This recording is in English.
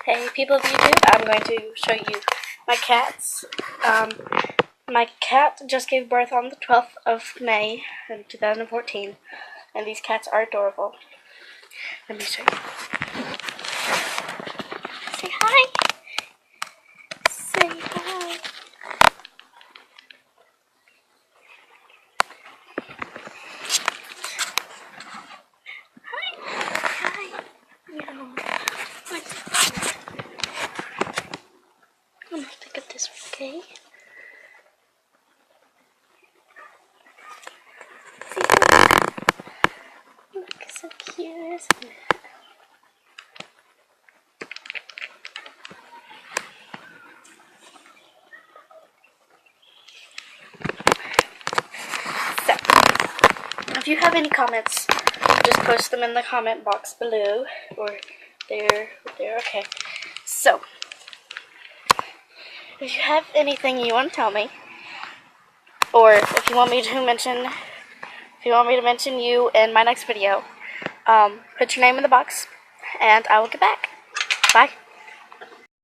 Hey people of YouTube, I'm going to show you my cats. My cat just gave birth on the 12th of May in 2014, and these cats are adorable. Let me show you. Say hi! Say hi! Hi! No. I'm gonna pick up this one, okay? See, look, so cute, isn't it? So, if you have any comments, just post them in the comment box below, or there, okay. So, if you have anything you want to tell me, or if you want me to mention you in my next video, put your name in the box, and I will get back. Bye.